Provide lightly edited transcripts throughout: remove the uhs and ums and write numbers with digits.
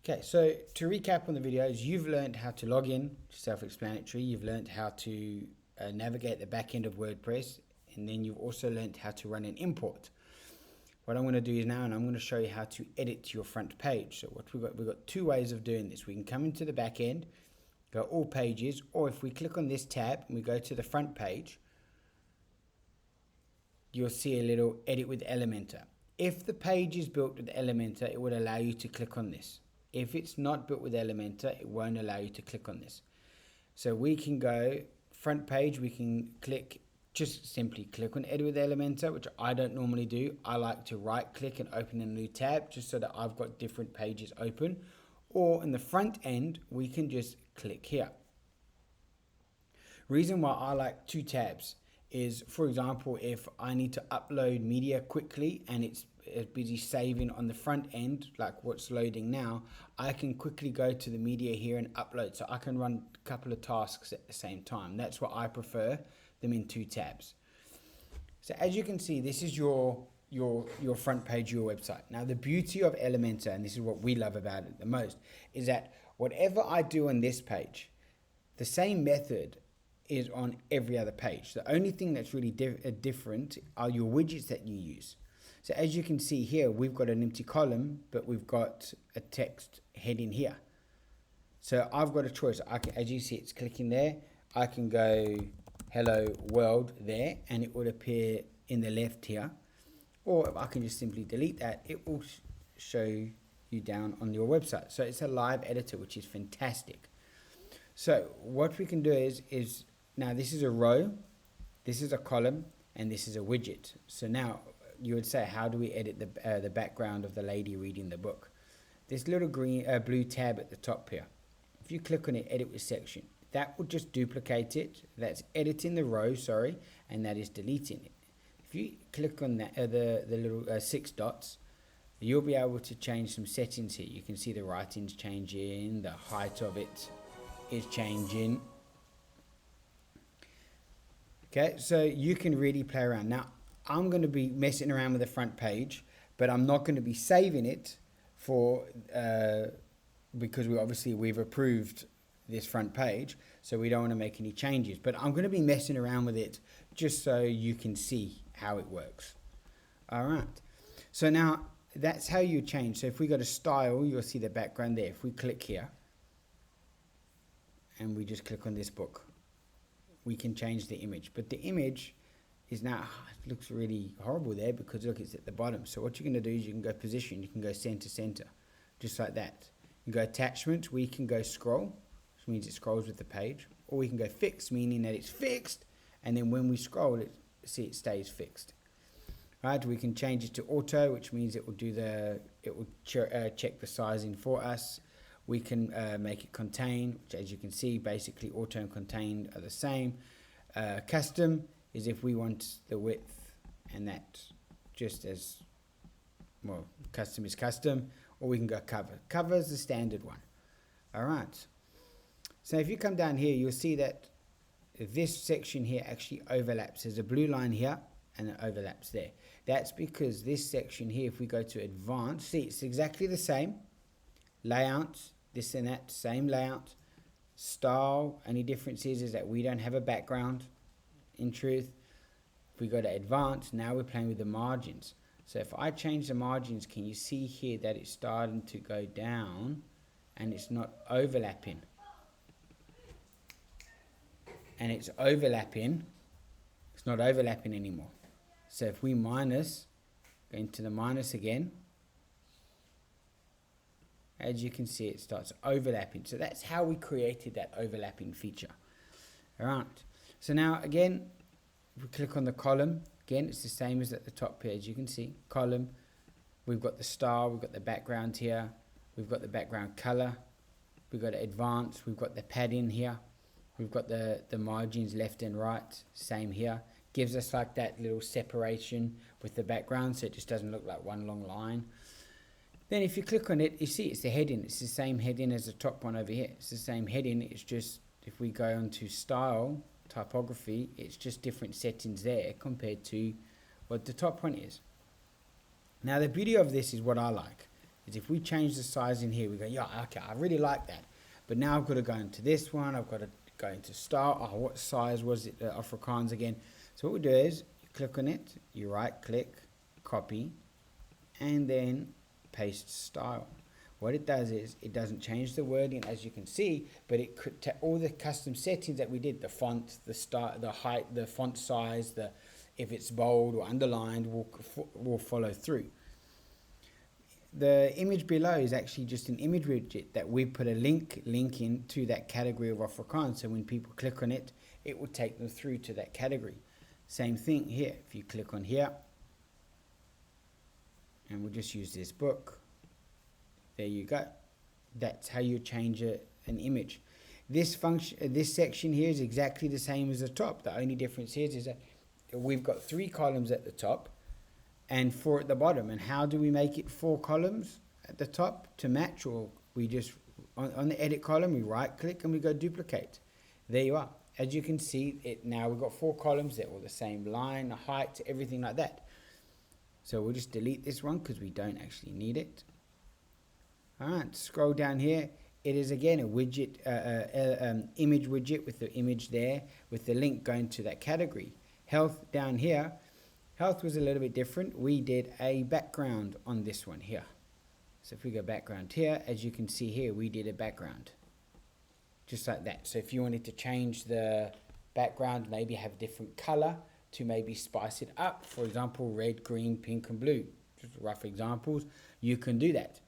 Okay, so to recap on the videos, you've learned how to log in, self-explanatory. You've learned how to navigate the back end of WordPress, and then you've also learned how to run an import. What I'm going to do is now, and I'm going to show you how to edit your front page. So what we've got two ways of doing this. We can come into the back end, go all pages, or if we click on this tab and we go to the front page, you'll see a little edit with Elementor. If the page is built with Elementor, it would allow you to click on this. If it's not built with Elementor, it won't allow you to click on this. So we can go front page, we can click, just simply click on edit with Elementor, which I don't normally do. I like to right click and open a new tab just so that I've got different pages open. Or in the front end, we can just click here. Reason why I like two tabs is, for example, if I need to upload media quickly and it's busy saving on the front end, like what's loading now, I can quickly go to the media here and upload. So I can run a couple of tasks at the same time. That's why I prefer them in two tabs. So as you can see, this is your front page, your website. Now the beauty of Elementor, and this is what we love about it the most, is that whatever I do on this page, the same method is on every other page. The only thing that's really different are your widgets that you use. So as you can see here, we've got an empty column, but we've got a text heading here. So I've got a choice. I can, as you see, it's clicking there. I can go hello world there, and it will appear in the left here. Or if I can just simply delete that, it will show you down on your website. So it's a live editor, which is fantastic. So what we can do is now this is a row, this is a column, and this is a widget. So now you would say, how do we edit the background of the lady reading the book? This little green blue tab at the top here. If you click on it, edit with section, that will just duplicate it. That's editing the row, sorry, and that is deleting it. If you click on that, the little 6 dots, you'll be able to change some settings here. You can see the writing's changing, the height of it is changing. Okay, so you can really play around. Now, I'm going to be messing around with the front page, but I'm not going to be saving it for because we've approved this front page, so we don't want to make any changes. But I'm going to be messing around with it just so you can see how it works. All right. So now that's how you change. So if we go to style, you'll see the background there. If we click here and we just click on this book, we can change the image. But the image is now, it looks really horrible there because look, it's at the bottom. So what you're going to do is you can go position, you can go center, just like that. You go attachment, we can go scroll, which means it scrolls with the page, or we can go fix, meaning that it's fixed, and then when we scroll, it stays fixed. Right? We can change it to auto, which means it will check the sizing for us. We can make it contain, which as you can see, basically auto and contain are the same. Custom is if we want the width, and that just as, well, custom is custom, or we can go cover. Cover is the standard one. All right. So if you come down here, you'll see that this section here actually overlaps. There's a blue line here, and it overlaps there. That's because this section here, if we go to advanced, see, it's exactly the same. Layout, this and that, same layout. Style, only difference is that we don't have a background, in truth. If we go to advanced, now we're playing with the margins. So if I change the margins, can you see here that it's starting to go down and it's not overlapping? And it's overlapping, it's not overlapping anymore. So if we minus, go into the minus again, as you can see, it starts overlapping. So that's how we created that overlapping feature. All right. So now again, if we click on the column, again, it's the same as at the top here. As you can see, column, we've got the style, we've got the background here, we've got the background color, we've got advanced, we've got the padding here, we've got the margins left and right, same here. Gives us like that little separation with the background, so it just doesn't look like one long line. Then if you click on it, you see it's the heading. It's the same heading as the top one over here. It's the same heading. It's just, if we go onto style, typography, it's just different settings there compared to what the top one is. Now the beauty of this is what I like. is if we change the size in here, we go, yeah, okay, I really like that. But now I've got to go into this one. I've got to go into style. Oh, what size was it? Afrikaans again. So what we do is you click on it, you right click, copy, and then paste style. What it does is it doesn't change the wording, as you can see, but it could take all the custom settings that we did, the font, the style, the height, the font size, the if it's bold or underlined will follow through. The image below is actually just an image widget that we put a link in to that category of Afrikaans. So when people click on it, it will take them through to that category. Same thing here. If you click on here, and we'll just use this book. There you go. That's how you change an image. This section here is exactly the same as the top. The only difference here is that we've got 3 columns at the top and 4 at the bottom. And how do we make it 4 columns at the top to match? Or we just, on the edit column, we right click and we go duplicate. There you are. As you can see, now we've got 4 columns. They're all the same line, height, everything like that. So we'll just delete this one because we don't actually need it. Alright, scroll down here. It is again a widget, image widget with the image there, with the link going to that category. Health down here. Health was a little bit different. We did a background on this one here. So if we go background here, as you can see here, we did a background. Just like that. So if you wanted to change the background, maybe have a different color to maybe spice it up. For example, red, green, pink, and blue. Just rough examples. You can do that.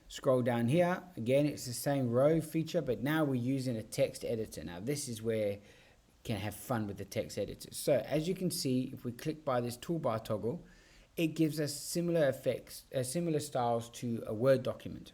Scroll down here. Again, it's the same row feature, but now we're using a text editor. Now, this is where you can have fun with the text editor. So, as you can see, if we click by this toolbar toggle, it gives us similar effects, similar styles to a Word document.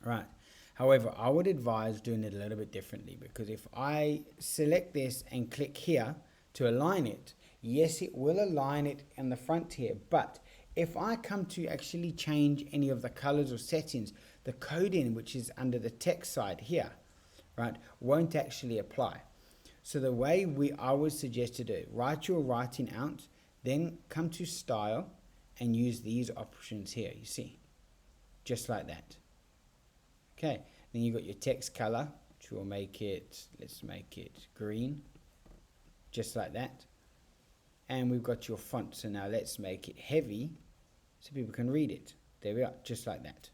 Right. However, I would advise doing it a little bit differently, because if I select this and click here to align it, yes, it will align it in the front here, but if I come to actually change any of the colors or settings, the coding, which is under the text side here, right, won't actually apply. So the way I would suggest to do it, write your writing out, then come to style and use these options here, you see, just like that. Okay, then you've got your text color, which will make it, let's make it green, just like that. And we've got your font, so now let's make it heavy so people can read it. There we are, just like that.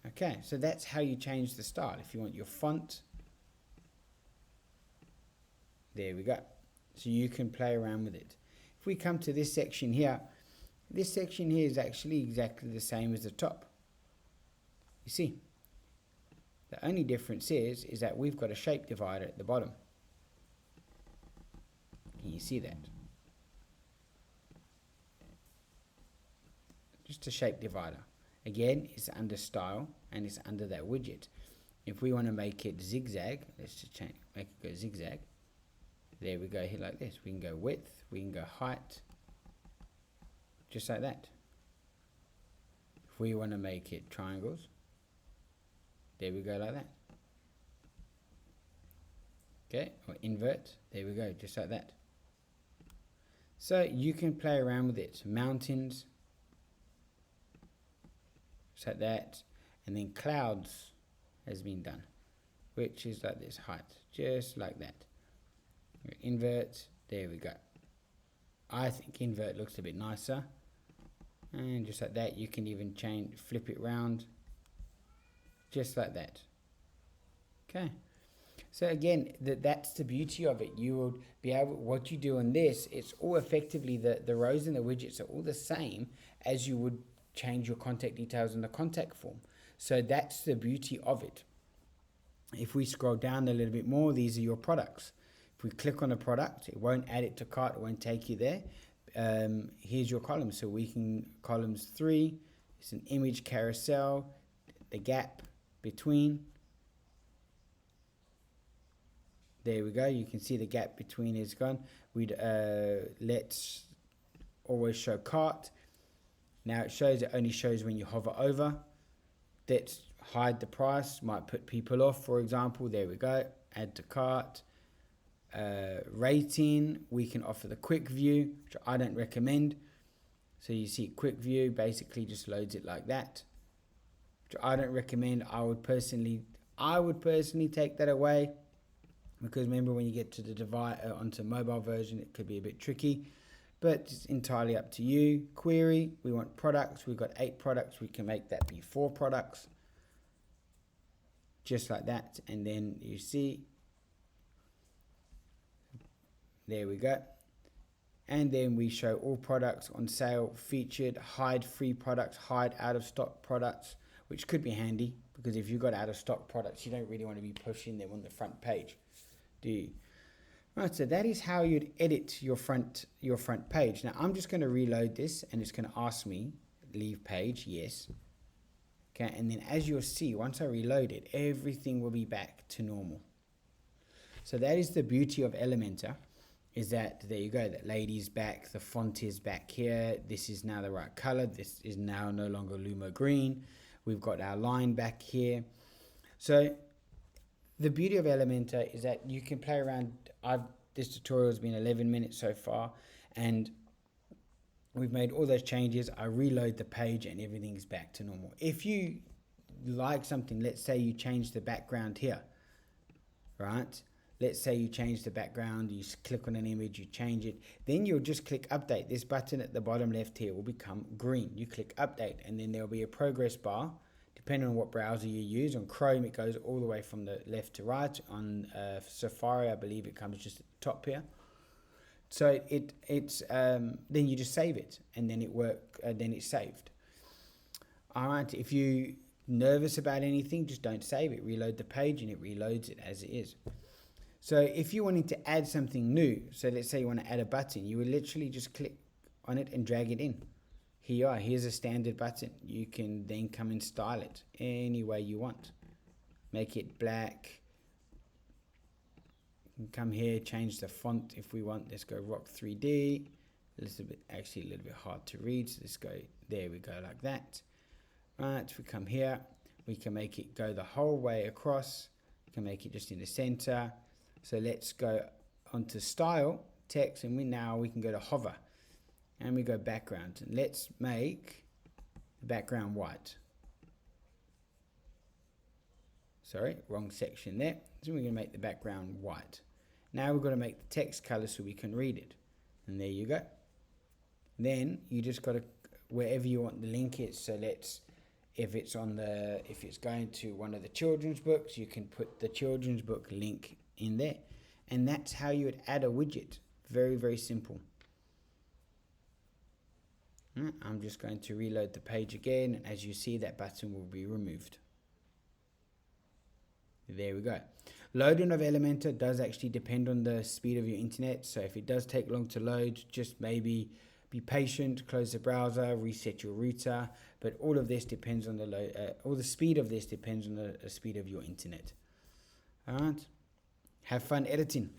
Okay, so that's how you change the style. If you want your font, there we go. So you can play around with it. If we come to this section here is actually exactly the same as the top. You see, the only difference is that we've got a shape divider at the bottom. Can you see that? Just a shape divider. Again, it's under style and it's under that widget. If we want to make it zigzag, let's just change, make it go zigzag. There we go here like this. We can go width, we can go height, just like that. If we want to make it triangles, there we go like that. Okay, or invert, there we go, just like that. So you can play around with it. Mountains, just like that. And then clouds has been done, which is like this height, just like that. Invert, there we go. I think invert looks a bit nicer. And just like that, you can even change, flip it round, just like that. Okay. So again, that's the beauty of it. You will be able, what you do on this, it's all effectively, the rows and the widgets are all the same as you would change your contact details in the contact form. So that's the beauty of it. If we scroll down a little bit more, these are your products. If we click on a product, it won't add it to cart, it won't take you there. Here's your columns. So we can, columns 3, it's an image carousel, the gap between. There we go. You can see the gap between is gone. We'd let's always show cart. Now it only shows when you hover over. Let's hide the price. Might put people off, for example. There we go. Add to cart. Rating. We can offer the quick view, which I don't recommend. So you see quick view basically just loads it like that, which I don't recommend. I would personally take that away, because remember, when you get to the device onto mobile version, it could be a bit tricky, but it's entirely up to you. Query, we want products. We've got 8 products. We can make that be 4 products, just like that. And then you see, there we go. And then we show all products on sale, featured, hide free products, hide out of stock products, which could be handy, because if you've got out of stock products, you don't really want to be pushing them on the front page, do you? Right, so that is how you'd edit your front page. Now I'm just going to reload this, and it's going to ask me leave page, yes. Okay, and then as you'll see, once I reload it, everything will be back to normal. So that is the beauty of Elementor, is that there you go, that lady's back, the font is back here, this is now the right color, this is now no longer Lumo green, we've got our line back here. So the beauty of Elementor is that you can play around. This tutorial has been 11 minutes so far, and we've made all those changes. I reload the page and everything's back to normal. If you like something, let's say you change the background here, right? Let's say you change the background, you click on an image, you change it, then you'll just click update. This button at the bottom left here will become green. You click update, and then there'll be a progress bar, depending on what browser you use. On Chrome, it goes all the way from the left to right. On Safari, I believe it comes just at the top here. So then you just save it, and then then it's saved. All right, if you're nervous about anything, just don't save it. Reload the page, and it reloads it as it is. So if you wanted to add something new, so let's say you want to add a button, you would literally just click on it and drag it in. Here you are, here's a standard button. You can then come and style it any way you want. Make it black. You can come here, change the font if we want. Let's go Rock 3D. Actually a little bit hard to read, so let's go, there we go, like that. Right, if we come here, we can make it go the whole way across. We can make it just in the center. So let's go onto style, text, and we can go to hover, and we go background, and let's make the background white. Sorry, wrong section there. So we're going to make the background white. Now we've got to make the text color so we can read it, and there you go. Then you just got to, wherever you want the link is, so if it's going to one of the children's books, you can put the children's book link in there, and that's how you would add a widget. Very, very simple. I'm just going to reload the page again, and as you see, that button will be removed. There we go. Loading of Elementor does actually depend on the speed of your internet, so if it does take long to load, just maybe be patient, close the browser, reset your router, but all of this depends on the speed of this depends on the speed of your internet. All right. Have fun editing.